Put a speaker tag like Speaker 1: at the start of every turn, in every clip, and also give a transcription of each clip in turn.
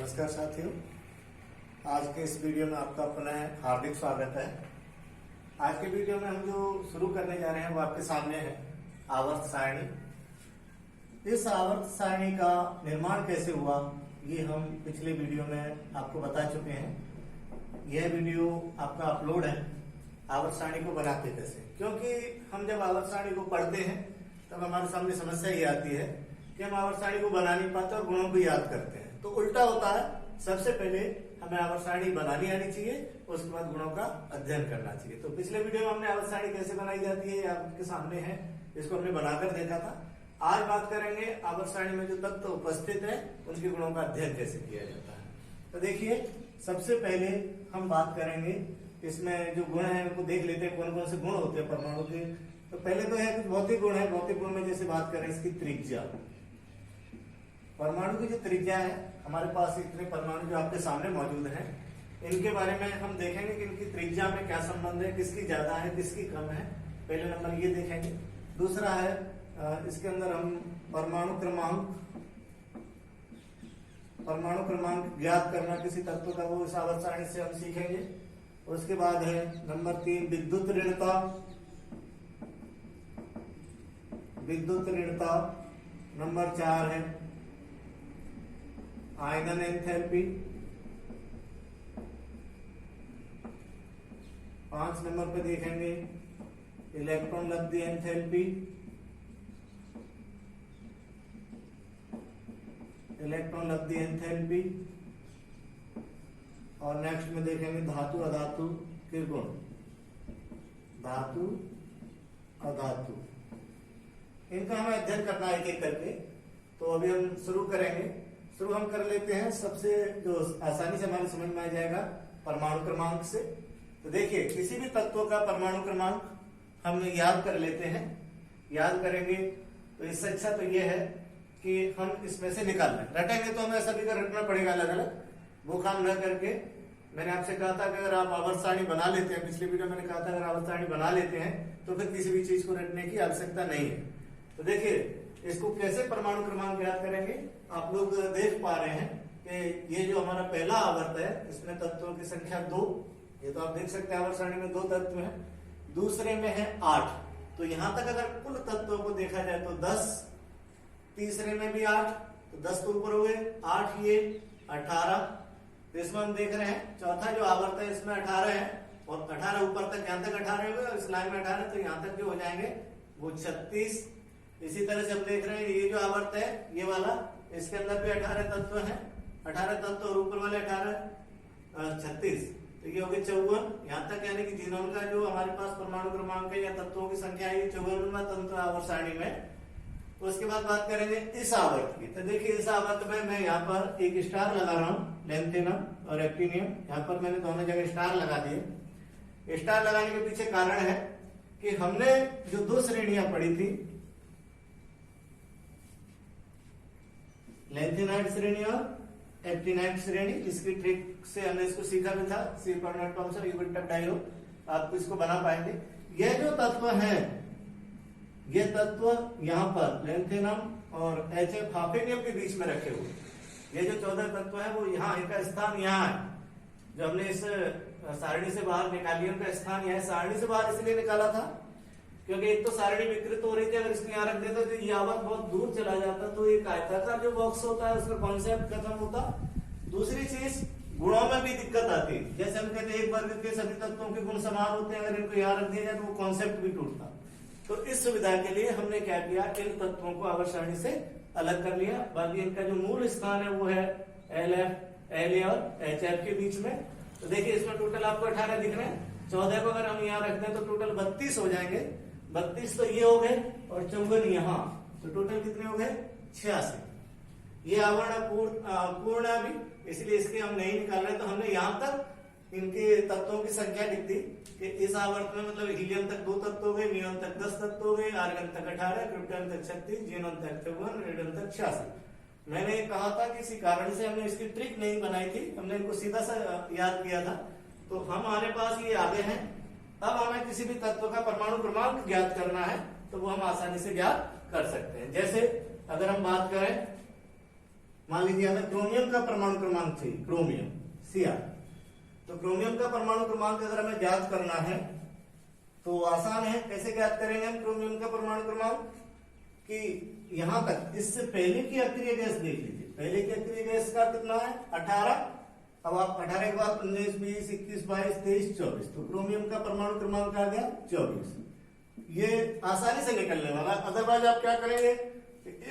Speaker 1: नमस्कार साथियों, आज के इस वीडियो में आपका पुनः हार्दिक स्वागत है। आज के वीडियो में हम जो शुरू करने जा रहे हैं वो आपके सामने है आवर्त सारणी। इस आवर्त सारणी का निर्माण कैसे हुआ ये हम पिछले वीडियो में आपको बता चुके हैं। यह वीडियो आपका अपलोड है आवर्त सारणी को बनाते कैसे, क्योंकि हम जब आवर्त सारणी को पढ़ते हैं तब हमारे सामने समस्या ये आती है कि हम आवर्त सारणी को बना नहीं पाते और गुणों को याद करते हैं। तो उल्टा होता है, सबसे पहले हमें आवर्त सारणी बनानी आनी चाहिए, उसके बाद गुणों का अध्ययन करना चाहिए। तो पिछले वीडियो में हमने आवर्त सारणी कैसे बनाई जाती है आपके सामने है, इसको हमने बनाकर देखा था। आज बात करेंगे आवर्त सारणी में जो तत्व उपस्थित है उनके गुणों का अध्ययन कैसे किया जाता है। तो देखिए, सबसे पहले हम बात करेंगे इसमें जो गुण है उनको देख लेते हैं, कौन कौन से गुण होते हैं परमाणु के। तो पहले तो है कुछ भौतिक गुण है। भौतिक गुण में जैसे बात करें इसकी त्रिज्या, परमाणु की जो त्रिज्या है, हमारे पास इतने परमाणु जो आपके सामने मौजूद हैं, इनके बारे में हम देखेंगे कि इनकी त्रिज्या में क्या संबंध है, किसकी ज्यादा है किसकी कम है। पहले नंबर ये देखेंगे। दूसरा है इसके अंदर हम परमाणु क्रमांक ज्ञात करना किसी तत्व का, वो इस आवर्त सारणी से हम सीखेंगे। उसके बाद है नंबर 3 विद्युत ऋणता। नंबर 4 है आयनन एंथैल्पी। 5 नंबर पे देखेंगे इलेक्ट्रॉन लब्धि एंथैल्पी। और नेक्स्ट में देखेंगे धातु अधातु के गुण। धातु अधातु इनका हमें अध्ययन करना है एक एक करके। तो अभी हम शुरू करेंगे। शुरू हम कर लेते हैं सबसे जो आसानी से हमारे समझ में आ जाएगा, परमाणु क्रमांक से। तो देखिए, किसी भी तत्व का परमाणु क्रमांक हम याद कर लेते हैं। याद करेंगे तो इससे अच्छा तो यह है कि हम इसमें से निकाल लें। रटेंगे तो हमें सभी का रटना पड़ेगा अलग अलग, वो काम न करके। मैंने आपसे कहा था कि अगर आप आवर्त सारणी बना लेते हैं, पिछले वीडियो में मैंने कहा था अगर आवर्त सारणी बना लेते हैं तो फिर किसी भी चीज को रटने की आवश्यकता नहीं है। तो देखिए, इसको कैसे परमाणु क्रमांक याद करेंगे। आप लोग देख पा रहे हैं कि ये जो हमारा पहला आवर्त है इसमें तत्वों की संख्या 2, ये तो आप देख सकते हैं आवर्त सारणी में 2 तत्व हैं। दूसरे में है 8, तो यहां तक अगर कुल तत्वों को देखा जाए तो 10। तीसरे में भी 8, तो 10 तो ऊपर हो गए, 8 ये 18। तो इसमें हम देख रहे हैं चौथा जो आवर्त है इसमें 18 है, और 18 ऊपर तक, यहां तक 18 हो गए, और इस लाइन में 18, तो यहां तक जो हो जाएंगे वो 36। इसी तरह से हम देख रहे हैं ये जो आवर्त है ये वाला, इसके अंदर भी 18 तत्व हैं। 18 तत्व और ऊपर वाले 18 36, तो ये हो गए 54। यहाँ तक यानी कि जीनोन का जो हमारे पास परमाणु क्रमांक है या तत्वों की संख्या है 54वां तंत्र आवर्त सारणी में। उसके बाद बात करेंगे इस आवर्त की। तो देखिए, इस आवर्त में मैं यहाँ पर एक स्टार लगा रहा हूँ, लेंथेनम और एक्टिनियम। यहाँ पर मैंने दोनों जगह स्टार लगा दिए। स्टार लगाने के पीछे कारण है कि हमने जो 2 श्रेणियां पढ़ी थी, लेंथेनाइट श्रेणी और एक्टिनाइट श्रेणी, इसकी ट्रिक से हमने इसको सीखा भी था। सी परमानेंट टॉमसन यूबिक्टम डायलॉग आपको इसको बना पाएंगे। यह जो तत्व है, ये तत्व यहाँ पर लेंथेनम और HF हाफेनियम के बीच में रखे हुए, ये जो 14 तत्व है वो यहाँ, इनका स्थान यहाँ है। जो हमने इस सारणी से बाहर निकाली, उनका स्थान यह सारणी से बाहर इसलिए निकाला था क्योंकि एक तो सारणी विकृत हो रही थी, अगर इसको यहाँ रख देता तो ये आवर्त बहुत दूर चला जाता, तो एक आयताकार जो बॉक्स होता है उसका कॉन्सेप्ट खत्म होता। दूसरी चीज, गुणों में भी दिक्कत आती। जैसे हम कहते हैं एक वर्ग के सभी तत्वों के गुण समान होते हैं, अगर इनको यहाँ रख दिया जाए तो वो कॉन्सेप्ट भी टूटता। तो इस सुविधा के लिए हमने क्या किया, इन तत्वों को आवर्त सारणी से अलग कर लिया। बाकी इनका जो मूल स्थान है वो है LF, LA और HF के बीच में। तो देखिए, इसमें टोटल आपको 18 दिख रहे हैं। 14 को अगर हम यहाँ रख दें तो टोटल 32 हो जाएंगे। 32 तो ये हो गए और 54 यहाँ, तो टोटल कितने हो गए 86। ये आवरण पूर्ण अभी, इसलिए इसके हम नहीं निकाल रहे। तो हमने यहाँ तक इनके तत्वों की संख्या लिख दी कि इस आवर्त में मतलब हीलियम तक 2 तत्व हो गए, नियोन तक 10 तत्व हो गए, आर्गन तक 18, क्रिप्टन तक 36, जीनोन तक 54, रेडियम तक 86। मैंने कहा था किसी कारण से हमने इसकी ट्रिक नहीं बनाई थी, हमने इनको सीधा सा याद किया था। तो हमारे पास ये आगे हैं। अब हमें किसी भी तत्व का परमाणु क्रमांक ज्ञात करना है तो वो हम आसानी से ज्ञात कर सकते हैं। जैसे अगर हम बात करें मान लीजिए हमें क्रोमियम का परमाणु क्रमांक चाहिए, क्रोमियम Cr। तो क्रोमियम का परमाणु क्रमांक अगर हमें ज्ञात करना है तो आसान है। कैसे ज्ञात करेंगे हम क्रोमियम का परमाणु क्रमांक? कि यहां तक इससे पहले की अक्रिय गैस देख लीजिए, पहले की अक्रिय गैस का कितना है 18। अब आप 18 के बाद 19, 20, 21, 22, 23, 24, तो क्रोमियम का परमाणु क्रमांक आ गया 24। ये आसानी से निकलने वाला। अदरवाइज आप क्या करेंगे,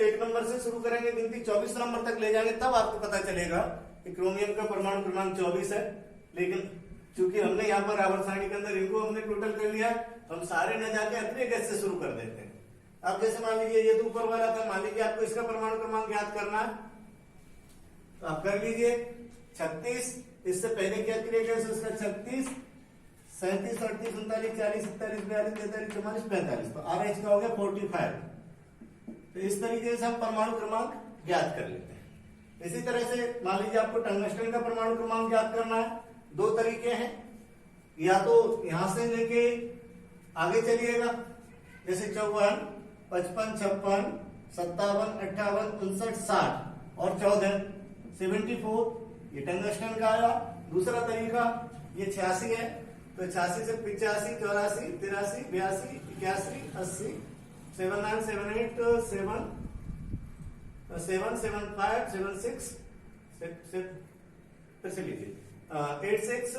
Speaker 1: एक नंबर से शुरू करेंगे, गिनती 24 नंबर तक ले जाएंगे, तब आपको पता चलेगा कि क्रोमियम का परमाणु क्रमांक 24 है। लेकिन चूंकि हमने यहाँ पर आवर्त सारणी के अंदर इनको हमने टोटल कर लिया, तो हम सारे न जाके अक्रिय गैस से शुरू कर देते हैं। अब जैसे मान लीजिए ये तो ऊपर वाला था, मान लीजिए आपको इसका परमाणु क्रमांक ज्ञात करना है, तो आप कर लीजिए 36। इससे पहले क्या अक्रिय गैस है उसका 36, 37, 38, 39, 40, 41, 42, 43, 44, 45, तो RH का हो गया 45। तो इस तरीके से हम परमाणु क्रमांक ज्ञात कर लेते हैं। इसी तरह से मान लीजिए आपको टंगस्टन का परमाणु क्रमांक ज्ञात करना है। दो तरीके हैं, या तो यहां से लेके आगे चलिएगा, जैसे 54, 55, 56, 57, 58, 59, 60 और 14, 74, ये टंगस्टन का आया। दूसरा तरीका ये 86 है, तो 86 से 85, 84, 83, 82, 81, 80, 79, 78, 7, 75, 76, फिर से लीजिए 86,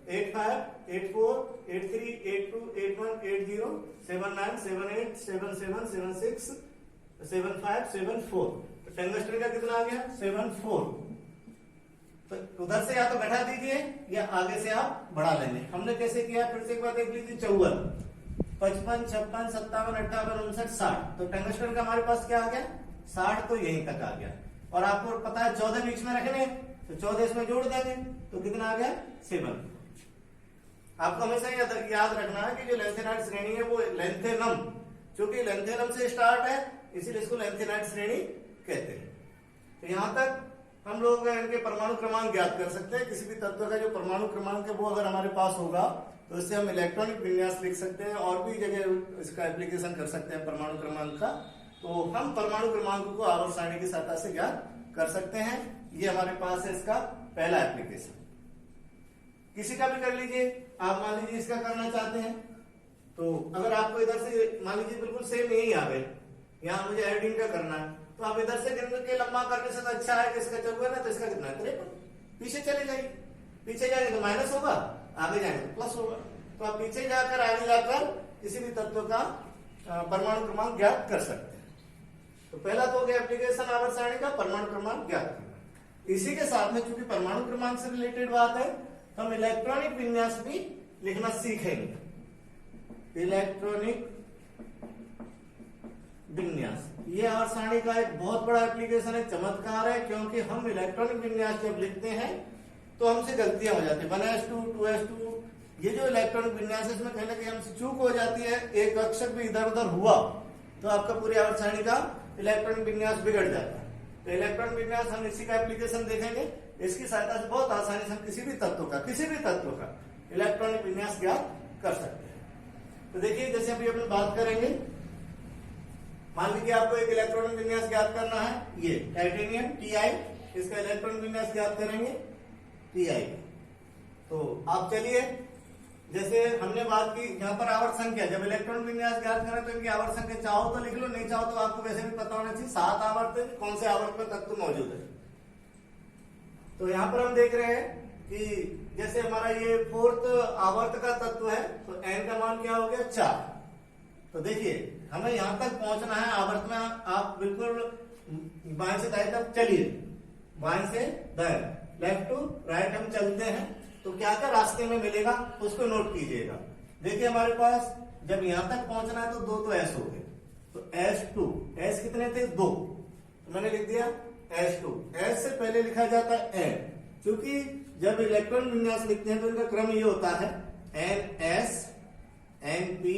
Speaker 1: 85, 84, 83, 82, 81, 80, 79, 78, 77, 76, 75, 74। तो टंगस्टन का कितना आ गया 74। तो उधर से या तो घटा दीजिए या आगे से आप बढ़ा लेंगे। हमने कैसे किया, फिर से एक बार देख लीजिए। 54, 55, 56, 57, 58, 59, 60, तो टंगस्टन का हमारे पास क्या आ गया 60, तो यहीं तक आ गया। और आपको पता है 14 बीच में रखने, तो 14 इसमें जोड़ देंगे, तो कितना आ गया 7। आपको हमेशा याद रखना है कि जो लेंथेनाइड श्रेणी है वो लेंथेनम, क्योंकि लेंथेनम से स्टार्ट है इसीलिए इसको लेंथेनाइड श्रेणी कहते हैं। तो यहां तक हम लोग इनके परमाणु क्रमांक ज्ञात कर सकते हैं। किसी भी तत्व का जो परमाणु क्रमांक है वो अगर हमारे पास होगा तो इससे हम इलेक्ट्रॉनिक विन्यास लिख सकते हैं और भी जगह इसका एप्लीकेशन कर सकते हैं परमाणु क्रमांक का। तो हम परमाणु क्रमांक को आवर्त सारणी की सहायता से ज्ञात कर सकते हैं। ये हमारे पास है इसका पहला एप्लीकेशन। किसी का भी कर लीजिए, आप मान लीजिए इसका करना चाहते हैं, तो अगर आपको इधर से मान लीजिए बिल्कुल सेम यही आ गए, यहाँ मुझे आयोडीन का करना है, तो आप इधर से गिन के लंबा करने से तो अच्छा है कि इसका 54 है, तो इसका कितना है 53। पीछे चले जाइए, पीछे जाएंगे तो माइनस होगा, आगे जाएंगे तो प्लस होगा। तो आप पीछे जाकर आगे जाकर किसी भी तत्व का परमाणु क्रमांक ज्ञात कर सकते हैं। तो पहला तो हो गया एप्लीकेशन आवर्त सारणी का परमाणु क्रमांक ज्ञात करना। इसी के साथ में चूंकि परमाणु क्रमांक से रिलेटेड बात है, हम इलेक्ट्रॉनिक विन्यास भी लिखना सीखेंगे। इलेक्ट्रॉनिक विन्यास ये आवर्त सारणी का एक बहुत बड़ा एप्लीकेशन है, चमत्कार है, क्योंकि हम इलेक्ट्रॉनिक विन्यास जब लिखते हैं तो हमसे गलतियां हो जाती है। 1s2, 2s2, ये जो इलेक्ट्रॉनिक विन्यास है इसमें कहीं ना कहीं हमसे चूक हो जाती है, एक अक्षर भी इधर उधर हुआ तो आपका पूरी आवर्त सारणी का इलेक्ट्रॉनिक विन्यास बिगड़ जाता है। तो इलेक्ट्रॉनिक विन्यास हम इसी का एप्लीकेशन देखेंगे। इसकी सहायता से बहुत आसानी से हम किसी भी तत्व का इलेक्ट्रॉनिक विन्यास ज्ञात कर सकते हैं। तो देखिए जैसे अभी अपन बात करेंगे, मान लीजिए आपको एक इलेक्ट्रॉनिक विन्यास ज्ञात करना है, ये टाइटेनियम Ti, इसका इलेक्ट्रॉनिक विन्यास ज्ञात करेंगे Ti। तो आप चलिए, जैसे हमने बात की यहाँ पर आवर्त संख्या, जब इलेक्ट्रॉनिक विन्यास ज्ञात करें तो इनकी आवर्त संख्या चाहो तो लिख लो, नहीं चाहो तो आपको वैसे भी पता होना चाहिए 7 आवर्त है, कौन से आवर्त में तत्व मौजूद है। तो यहाँ पर हम देख रहे हैं कि जैसे हमारा ये 4th आवर्त का तत्व है, तो n का मान क्या हो गया 4। तो देखिए हमें यहां तक पहुंचना है आवर्त में, आप बिल्कुल बाएं से दाएं तक चलिए, बाएं से दाएं, लेफ्ट टू राइट हम चलते हैं, तो क्या क्या रास्ते में मिलेगा उसको नोट कीजिएगा। देखिए हमारे पास जब यहां तक पहुंचना है तो 2 तो S हो गए, तो S2, S कितने थे 2, तो मैंने लिख दिया S2। S से पहले लिखा जाता है N, क्योंकि जब इलेक्ट्रॉन विन्यास लिखते हैं तो इनका क्रम ये होता है NS, NP,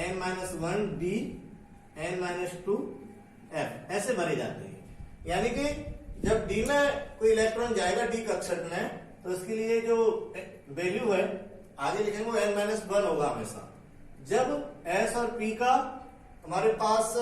Speaker 1: N-1D, N-2F, ऐसे भरे जाते हैं। यानी कि जब D में कोई इलेक्ट्रॉन जाएगा D कक्षक में, तो उसके लिए जो वैल्यू है आगे लिखेंगे वो N-1 होगा हमेशा। जब S और P का हमारे पास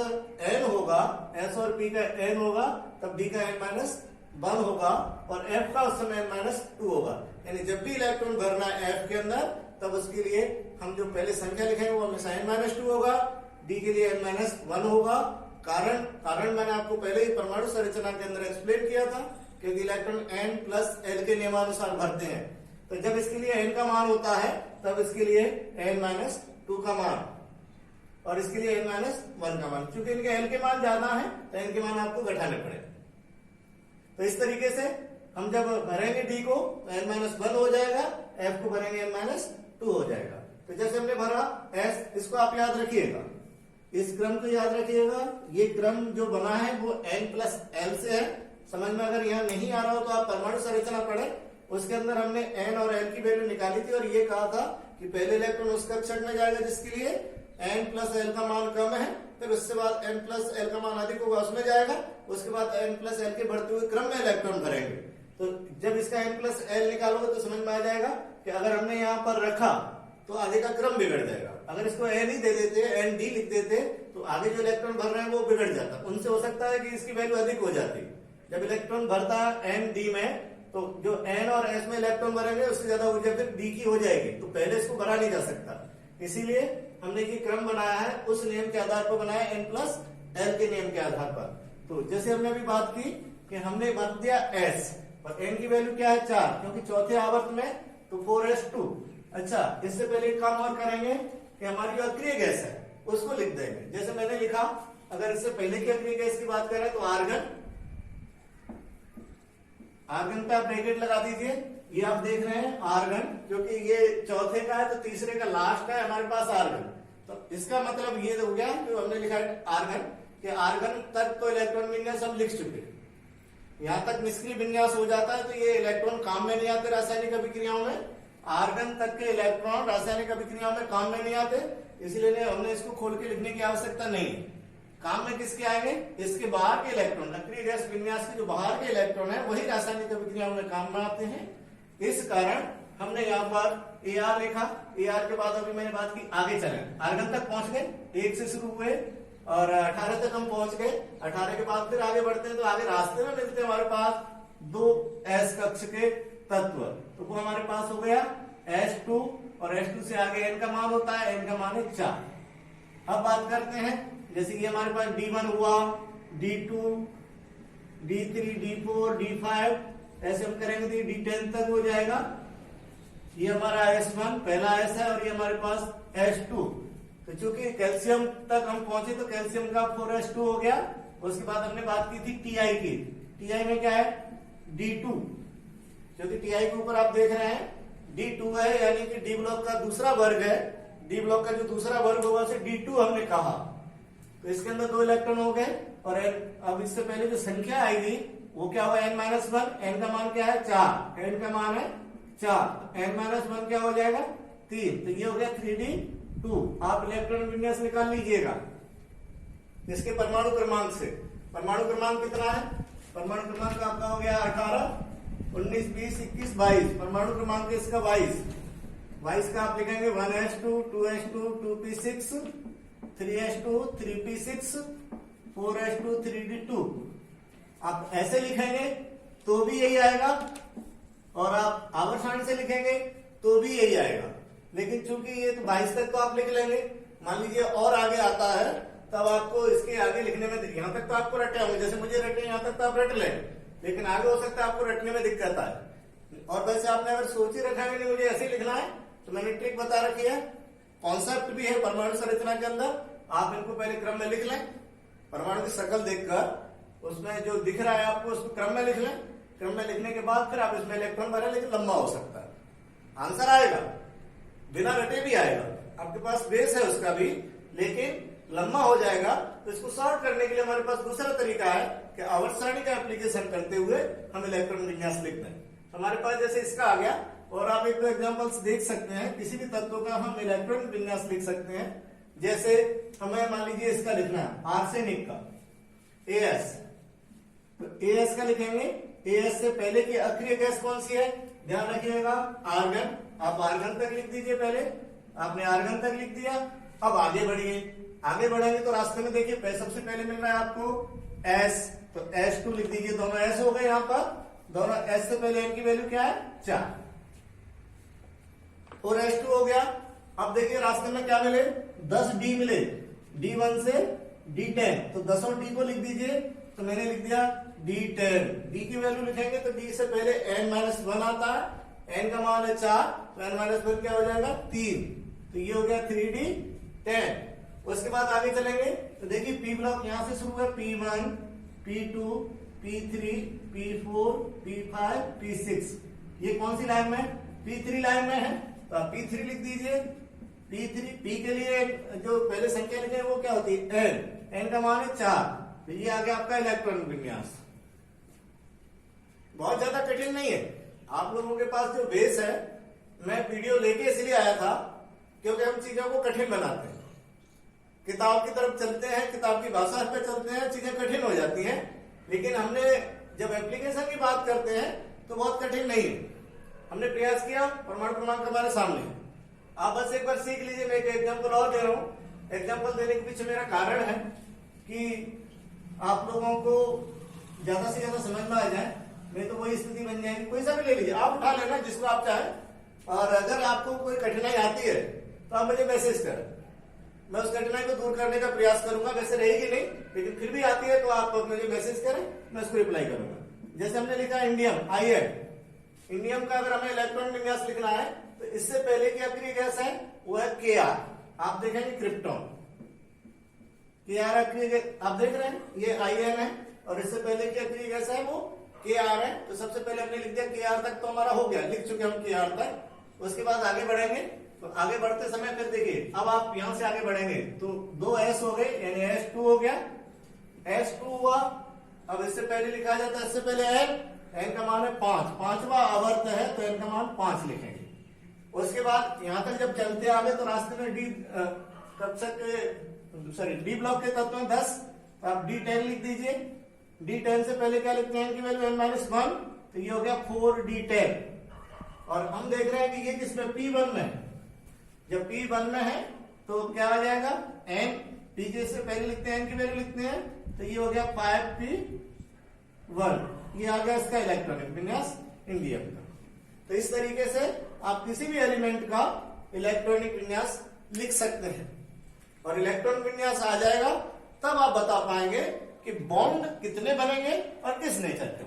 Speaker 1: n होगा, s और p का n होगा, तब d का n-1 होगा और f का उस समय n-2 होगा। यानी जब भी इलेक्ट्रॉन भरना है f के अंदर, तब उसके लिए हम जो पहले संख्या लिखेंगे वो हमेशा n-2 होगा, d के लिए n-1 होगा। कारण मैंने आपको पहले ही परमाणु संरचना के अंदर एक्सप्लेन किया था, क्योंकि इलेक्ट्रॉन n प्लस l के नियमानुसार भरते हैं। तो जब इसके लिए n का मान होता है, तब इसके लिए n-2 का मान और इसके लिए n-1 का मान। क्योंकि इनके l के मान ज्यादा है, तो n के मान आपको घटाने पड़े। तो इस तरीके से हम जब भरेंगे d को तो n-1 हो जाएगा, f को भरेंगे n-2 हो जाएगा। तो जैसे हमने भरा s, इसको आप याद रखिएगा, इस क्रम को याद रखिएगा। ये क्रम जो बना है वो n प्लस l से है। समझ में अगर यहाँ नहीं आ रहा हो तो आप परमाणु संरचना पढ़े, उसके अंदर हमने n और l की वैल्यू निकाली थी और ये कहा था कि पहले इलेक्ट्रॉन उस कक्षक में जाएगा जिसके लिए n प्लस l का मान कम है, फिर उसके बाद n प्लस l का मान अधिक होगा, उसमें जाएगा, उसके बाद n प्लस l के बढ़ते हुए क्रम में इलेक्ट्रॉन भरेंगे। तो जब इसका n प्लस l निकालोगे तो समझ में आ जाएगा कि अगर हमने यहाँ पर रखा तो आगे का क्रम बिगड़ जाएगा। अगर इसको n ही दे देते, n d लिख देते, तो आगे जो इलेक्ट्रॉन भर रहे हैं वो बिगड़ जाता। उनसे हो सकता है कि इसकी वैल्यू अधिक हो जाती। जब इलेक्ट्रॉन भरता है n d में, तो जो n और s में इलेक्ट्रॉन भरेंगे उससे ज्यादा ऊर्जा फिर d की हो जाएगी, तो पहले इसको भरा नहीं जा सकता। इसीलिए हमने ये क्रम बनाया है, उस नियम के आधार पर बनाया, n प्लस l के नियम के आधार पर। तो जैसे हमने अभी बात की कि हमने बता दिया s और n की वैल्यू क्या है 4, क्योंकि चौथे आवर्त में तो 4s2। अच्छा, इससे पहले एक काम और करेंगे कि हमारी जो अक्रिय गैस है उसको लिख देंगे। जैसे मैंने लिखा, अगर इससे पहले की अक्रिय गैस की बात करें तो आर्गन पे आप ब्रैकेट लगा दीजिए। ये आप देख रहे हैं आर्गन, क्योंकि ये चौथे का है तो तीसरे का लास्ट है हमारे पास आर्गन। तो इसका मतलब ये हो गया कि हमने लिखा है आर्गन, कि आर्गन तक तो इलेक्ट्रॉन विन्यास हम लिख चुके। यहां तक निष्क्रिय विन्यास हो जाता है तो ये इलेक्ट्रॉन काम में नहीं आते रासायनिक अभिक्रियाओं में। आर्गन तक के इलेक्ट्रॉन रासायनिक अभिक्रियाओं में काम में नहीं आते, इसलिए हमने इसको खोल के लिखने की आवश्यकता नहीं है। काम में किसके आएंगे? इसके बाहर के इलेक्ट्रॉन, अक्रिय गैस विन्यास के जो बाहर के इलेक्ट्रॉन है वही रासायनिक अभिक्रियाओं में काम में आते हैं। इस कारण हमने यहाँ पर AR लिखा। AR के बाद अभी मैंने बात की, आगे चले, आर्गन तक पहुंच गए, 1 से शुरू हुए और 18 तक हम पहुंच गए। 18 के बाद फिर आगे बढ़ते हैं तो आगे रास्ते में मिलते हैं हमारे पास 2 s कक्ष के तत्व। तो वो हमारे पास हो गया S2 और S2 से आगे n का मान होता है, n का मान है 4। अब बात करते हैं, जैसे कि हमारे पास D1 हुआ, D2, D3, D4, D5, ऐसे हम करेंगे तो D10 तक हो जाएगा। ये हमारा S1 पहला S है और ये हमारे पास S2। तो चूंकि कैल्शियम तक हम पहुंचे तो कैल्शियम का 4s2 हो गया। उसके बाद हमने बात की थी Ti की। Ti में क्या है? D2, क्योंकि Ti के ऊपर आप देख रहे हैं D2 है, यानी कि D ब्लॉक का दूसरा वर्ग है। D ब्लॉक का जो दूसरा वर्ग होगा उसे D2 हमने कहा। तो इसके अंदर 2 इलेक्ट्रॉन हो गए और अब इससे पहले जो संख्या आएगी वो क्या हुआ? n-1। n का मान क्या है? 4। n का मान है 4, n-1 क्या हो जाएगा? 3। तो ये हो गया 3d2। आप इलेक्ट्रॉन विन्यास निकाल लीजिएगा इसके परमाणु क्रमांक से। परमाणु क्रमांक कितना है? परमाणु क्रमांक आपका हो गया 18, 19, 20, 21, 22। परमाणु क्रमांक इसका 22 का आप लिखेंगे 1s2, 2s2, 2p6, 3s2, 3p6, 4s2, 3d2। आप ऐसे लिखेंगे तो भी यही आएगा और आप आवर्त सारणी से लिखेंगे तो भी यही आएगा। लेकिन चूंकि ये तो 22 तक तो आप लिख लेंगे, मान लीजिए और आगे आता है तब आपको इसके आगे लिखने में, यहां तक तो आपको रटे होंगे, जैसे मुझे रटे यहां तक तो आप रट लें, लेकिन आगे हो सकता है आपको रटने में दिक्कत आए। और वैसे आपने अगर सोच ही रखा है कि मुझे ऐसे लिखना है तो मैंने ट्रिक बता रखी है, कॉन्सेप्ट भी है परमाणु संरचना के अंदर। आप इनको पहले क्रम में लिख लें, परमाणु की शक्ल देखकर उसमें जो दिख रहा है आपको उसको क्रम में लिख लें। क्रम में लिखने के बाद फिर आप इसमें इलेक्ट्रॉन भरें, लेकिन लंबा हो सकता है, आंसर आएगा, बिना रटे भी आएगा, आपके पास बेस है उसका भी, लेकिन लंबा हो जाएगा। तो इसको सॉर्ट करने के लिए हमारे पास दूसरा तरीका है कि आवर्त सारणी का एप्लीकेशन करते हुए हम इलेक्ट्रॉन विन्यास लिख दें। हमारे पास जैसे इसका आ गया, और आप एक दो एग्जांपल्स देख सकते हैं, किसी भी तत्व का हम इलेक्ट्रॉन विन्यास लिख सकते हैं। जैसे हमें मान लीजिए इसका लिखना है आर्सेनिक का AS, तो AS का लिखेंगे। AS से पहले की अक्रिय गैस कौन सी है? ध्यान रखिएगा, आर्गन। आप आर्गन तक लिख दीजिए, पहले आपने आर्गन तक लिख दिया। अब आगे बढ़िए, आगे बढ़ेंगे तो रास्ते में देखिए सबसे पहले मिल रहा है आपको S, तो S2 लिख दीजिए, दोनों S हो गए यहाँ पर, दोनों S से पहले N की वैल्यू क्या है 4 और S2 हो गया। अब देखिए रास्ते में क्या मिले, 10 D मिले, D1 से D10, तो 10 और D को लिख दीजिए, तो मैंने लिख दिया D10। D की वैल्यू लिखेंगे तो D से पहले n-1 आता है, n का मान है 4, तो n-1 क्या हो जाएगा 3, तो ये हो गया 3D10। उसके बाद आगे चलेंगे तो देखिए P ब्लॉक यहां से शुरू है, P1, P2, P3, P4, P5, P6, ये कौन सी लाइन में, P3 लाइन में है, तो आप P3 लिख दीजिए। P3 P के लिए जो पहले संख्या लिखे वो क्या होती है n का मान है 4, तो ये आ गया आपका इलेक्ट्रॉनिक विन्यास। बहुत ज्यादा कठिन नहीं है, आप लोगों के पास जो बेस है, मैं वीडियो लेके इसलिए आया था क्योंकि हम चीजों को कठिन बनाते हैं, किताब की तरफ चलते हैं, किताब की भाषा पे चलते हैं, चीजें कठिन हो जाती हैं, लेकिन हमने जब एप्लीकेशन की बात करते हैं तो बहुत कठिन नहीं है। हमने प्रयास किया, परमाणु क्रमांक हमारे सामने, आप बस एक बार सीख लीजिए। मैं एक एग्जाम्पल और दे रहा हूं, एग्जाम्पल देने के पीछे मेरा कारण है कि आप लोगों को ज्यादा से ज्यादा समझ में आ जाए, नहीं तो वही स्थिति बन जाएगी। कोई सा भी ले लीजिए, आप उठा लेना जिसको आप चाहें, और अगर आपको कोई कठिनाई आती है तो आप मुझे मैसेज करें, मैं उस कठिनाई को दूर करने का प्रयास करूंगा। वैसे रहेगी नहीं, लेकिन फिर भी आती है तो आप मुझे मैसेज करें, मैं उसको रिप्लाई करूंगा। जैसे हमने लिखा इंडियम, इंडियम का अगर हमें इलेक्ट्रॉन विन्यास लिखना है तो इससे पहले की अक्रिय गैस है वो है Kr, आप देखेंगे क्रिप्टॉन, Kr अक्रिय, आप देख रहे हैं ये In है, और इससे पहले की अक्रिय गैस है वो Kr है, तो सबसे पहले हमने लिख दिया Kr तक, तो हमारा हो गया, लिख चुके हम Kr तक। उसके बाद आगे बढ़ेंगे तो आगे बढ़ते समय फिर देखिए, अब आप यहां से आगे बढ़ेंगे तो 2 S हो गए, यानी S2 हो गया, S2 हुआ। अब इससे पहले लिखा जाता है, इससे पहले n का मान है 5, पांचवा आवर्त है तो n का मान 5 लिखेंगे। उसके बाद यहां तक जब चलते आगे तो रास्ते में डी ब्लॉक के तत्व में 10, तो आप D10 लिख दीजिए। D10 से पहले क्या लिखते हैं, n की वैल्यू n-1, तो ये हो गया 4D10। और हम देख रहे हैं कि ये किसमें, P1 में है। जब P1 में है तो क्या आ जाएगा, n, P के से पहले लिखते हैं n की वैल्यू लिखते हैं, तो ये हो गया 5P1, ये आ गया इसका इलेक्ट्रॉनिक विन्यास इंडियम का। तो इस तरीके से आप किसी भी एलिमेंट का इलेक्ट्रॉनिक विन्यास लिख सकते हैं, और इलेक्ट्रॉनिक विन्यास आ जाएगा तब आप बता पाएंगे कि बॉन्ड कितने बनेंगे और किस नेचर के।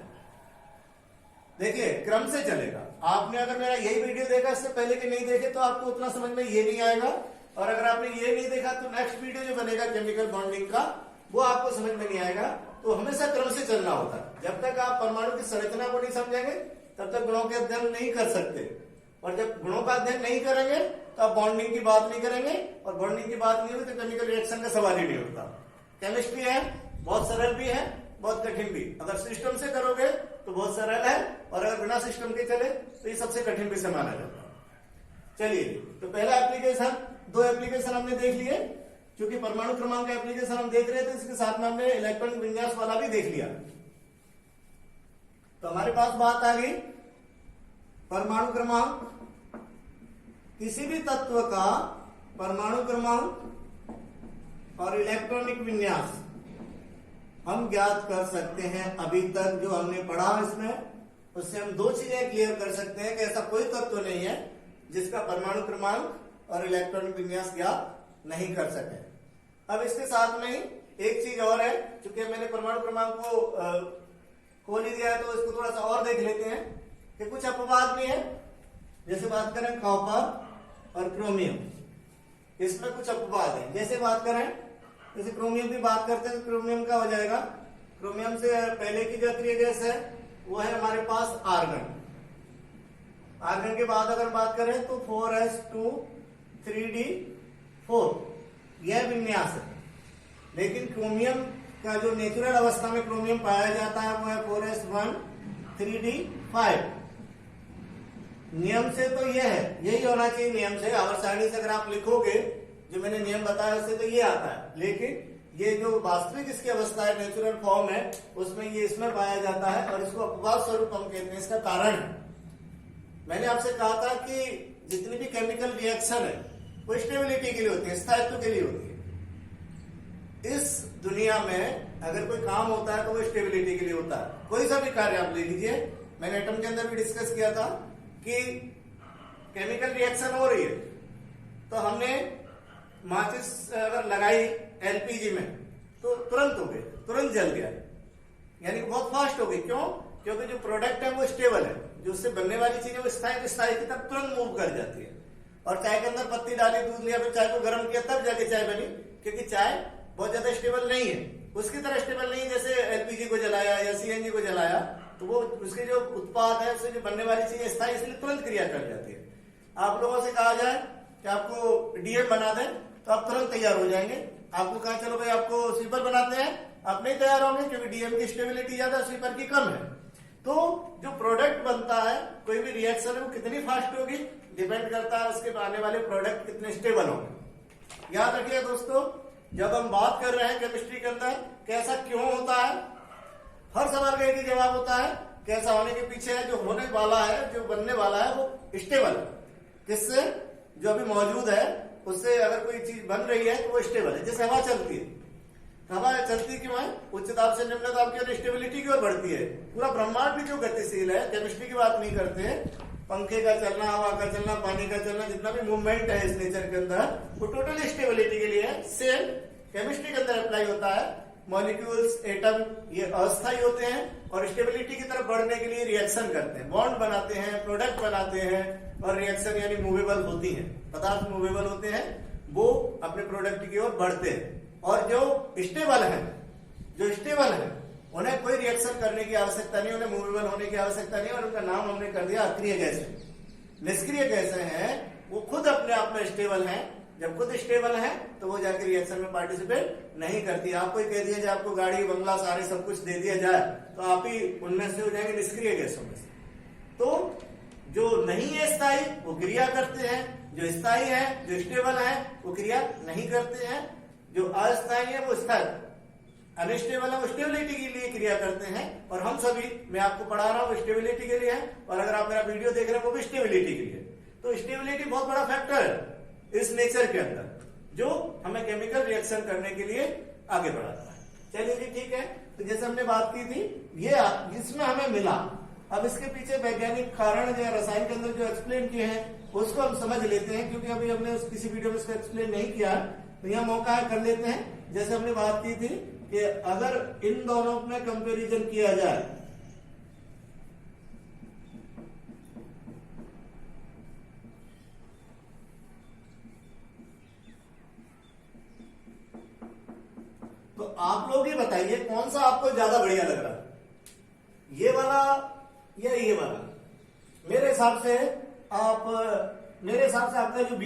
Speaker 1: देखिए क्रम से चलेगा, आपने अगर मेरा यही वीडियो देखा इससे पहले कि नहीं देखे तो आपको उतना समझ में ये नहीं आएगा, और अगर आपने ये नहीं देखा तो नेक्स्ट वीडियो जो बनेगा केमिकल बॉन्डिंग का वो आपको समझ में नहीं आएगा। तो हमेशा क्रम से चलना होता है, जब तक आप परमाणु की संरचना को नहीं समझेंगे तब तक गुणों के अध्ययन नहीं कर सकते, और जब गुणों का अध्ययन नहीं करेंगे तो आप बॉन्डिंग की बात नहीं करेंगे, और बॉन्डिंग की बात नहीं हुई तो केमिकल रिएक्शन का सवाल ही नहीं होता। केमिस्ट्री है, बहुत सरल भी है, बहुत कठिन भी। अगर सिस्टम से करोगे तो बहुत सरल है, और अगर बिना सिस्टम के चले तो ये सबसे कठिन विषय माना जाता है। चलिए, तो पहला एप्लीकेशन, 2 एप्लीकेशन हमने देख लिए, क्योंकि परमाणु क्रमांक का एप्लीकेशन हम देख रहे थे, इसके साथ में हमने इलेक्ट्रॉनिक विन्यास वाला भी देख लिया। तो हमारे पास बात आ गई परमाणु क्रमांक, किसी भी तत्व का परमाणु क्रमांक और इलेक्ट्रॉनिक विन्यास हम ज्ञात कर सकते हैं। अभी तक जो हमने पढ़ा इसमें, उससे हम 2 चीजें क्लियर कर सकते हैं कि ऐसा कोई तत्व नहीं है जिसका परमाणु क्रमांक और इलेक्ट्रॉनिक विन्यास ज्ञात नहीं कर सके। अब इसके साथ में ही एक चीज और है, क्योंकि मैंने परमाणु क्रमांक को खोल ही दिया है तो इसको थोड़ा सा और देख लेते हैं कि कुछ अपवाद भी है। जैसे बात करें कॉपर और क्रोमियम, इसमें कुछ अपवाद है। जैसे बात करें, जैसे क्रोमियम की बात करते हैं तो क्रोमियम का हो जाएगा, क्रोमियम से पहले की जो अक्रिय गैस है वो है हमारे पास आर्गन। आर्गन के बाद अगर बात करें तो 4s2 3d4, यह विन्यास है। लेकिन क्रोमियम का जो नेचुरल अवस्था में क्रोमियम पाया जाता है वो है 4s1 3d5। नियम से तो यह है, यही होना चाहिए नियम से। आवर्त सारणी से अगर आप लिखोगे जो मैंने नियम बताया उससे तो ये आता है, लेकिन ये जो वास्तविक इसकी अवस्था है, नेचुरल फॉर्म है, उसमें ये इसमें पाया जाता है और इसको अपवाद स्वरूप हम कहते हैं। इसका कारण मैंने आपसे कहा था कि जितनी भी केमिकल रिएक्शन है वो स्टेबिलिटी के लिए होती है, स्थायित्व के लिए होती है। इस दुनिया में अगर कोई काम होता है तो वो स्टेबिलिटी के लिए होता है। कोई सा भी कार्य आप ले लीजिए, मैंने एटम के अंदर भी डिस्कस किया था कि केमिकल रिएक्शन हो रही है तो हमने माचिस अगर लगाई एलपीजी में तो तुरंत हो गई, तुरंत जल गया, यानी कि बहुत फास्ट हो गई। क्यों? क्योंकि जो प्रोडक्ट है वो स्टेबल है, जो उससे बनने वाली चीज है वो स्थायी की तरफ तुरंत मूव कर जाती है। और चाय के अंदर पत्ती डाली, दूध लिया, फिर चाय को गर्म किया, तब जाके चाय बनी, क्योंकि चाय बहुत ज्यादा स्टेबल नहीं है, उसकी तरह स्टेबल नहीं है जैसे एलपीजी को जलाया या सीएनजी को जलाया, तो वो उसके जो उत्पाद है उससे जो बनने वाली चीज स्थायी, इसलिए तुरंत क्रिया कर जाती है। आप लोगों से कहा जाए कि आपको डीएम बना दें तो आप तुरंत तैयार हो जाएंगे। आपको कहा चलो भाई आपको स्वीपर बनाते हैं, आप नहीं तैयार होंगे, क्योंकि डीएम की स्टेबिलिटी ज्यादा, स्वीपर की कम है। तो जो प्रोडक्ट बनता है, कोई भी रिएक्शन है, वो कितनी फास्ट होगी डिपेंड करता है उसके आने वाले प्रोडक्ट कितने स्टेबल होंगे। याद रखिए दोस्तों, जब हम बात कर रहे हैं केमिस्ट्री के अंदर कैसा क्यों होता है, हर सवाल का एक ही जवाब होता है, कैसा होने के पीछे है, जो होने वाला है, जो बनने वाला है वो स्टेबल है। किससे? जो अभी मौजूद है उससे अगर कोई चीज बन रही है तो वो स्टेबल है। जैसे हवा चलती है, हवा चलती क्यों है? उच्च दाब से निम्न दाब की ओर स्टेबिलिटी की ओर बढ़ती है। पूरा ब्रह्मांड भी जो गतिशील है, केमिस्ट्री की बात नहीं करते हैं, पंखे का चलना, हवा का चलना, पानी का चलना, जितना भी मूवमेंट है इस नेचर के अंदर, वो टोटल स्टेबिलिटी के लिए है। सेम केमिस्ट्री के अंदर अप्लाई होता है। मॉलिक्यूल्स, एटम, ये अस्थायी होते हैं और स्टेबिलिटी की तरफ बढ़ने के लिए रिएक्शन करते हैं, बॉन्ड बनाते हैं, प्रोडक्ट बनाते हैं, और रिएक्शन यानी मूवेबल होती है, पदार्थ मूवेबल होते हैं, वो अपने प्रोडक्ट की ओर बढ़ते हैं। और जो स्टेबल है उन्हें कोई रिएक्शन करने की आवश्यकता नहीं, उन्हें मूवेबल होने की आवश्यकता नहीं, और उनका नाम हमने कर दिया अक्रिय गैसें। निष्क्रिय गैसें हैं, वो खुद अपने आप में स्टेबल हैं। जब खुद स्टेबल है तो वो जाके रिएक्शन में पार्टिसिपेट नहीं करती। आपको कह दिया जाए आपको गाड़ी, बंगला, सारे सब कुछ दे दिया जाए तो आप ही उनमें से हो जाएंगे, निष्क्रिय गैसों में से। तो जो नहीं है स्थायी वो क्रिया करते हैं, जो स्थायी है, जो स्टेबल है, वो क्रिया नहीं करते हैं। जो अस्थायी है वो स्थायी, अनस्टेबल है वो स्टेबिलिटी के लिए क्रिया करते हैं। और हम सभी, मैं आपको पढ़ा रहा हूँ, स्टेबिलिटी के लिए है, और अगर आप मेरा वीडियो देख रहे हैं वो भी स्टेबिलिटी के लिए। तो स्टेबिलिटी बहुत बड़ा फैक्टर है इस नेचर के अंदर, जो हमें केमिकल रिएक्शन करने के लिए आगे बढ़ाता है। चलिए जी, ठीक है। तो जैसे हमने बात की थी, ये जिसमें हमें मिला, अब इसके पीछे वैज्ञानिक कारण जो रसायन के अंदर जो एक्सप्लेन किए हैं उसको हम समझ लेते हैं, क्योंकि अभी हमने किसी वीडियो में इसको एक्सप्लेन नहीं किया, तो यह मौका है कर लेते हैं। जैसे हमने बात की थी कि अगर इन दोनों में कंपैरिजन किया जाए, तो आप लोग ये बताइए कौन सा आपको ज्यादा बढ़िया लग रहा है, ये वाला या ये वाला? मेरे हिसाब से आपका जो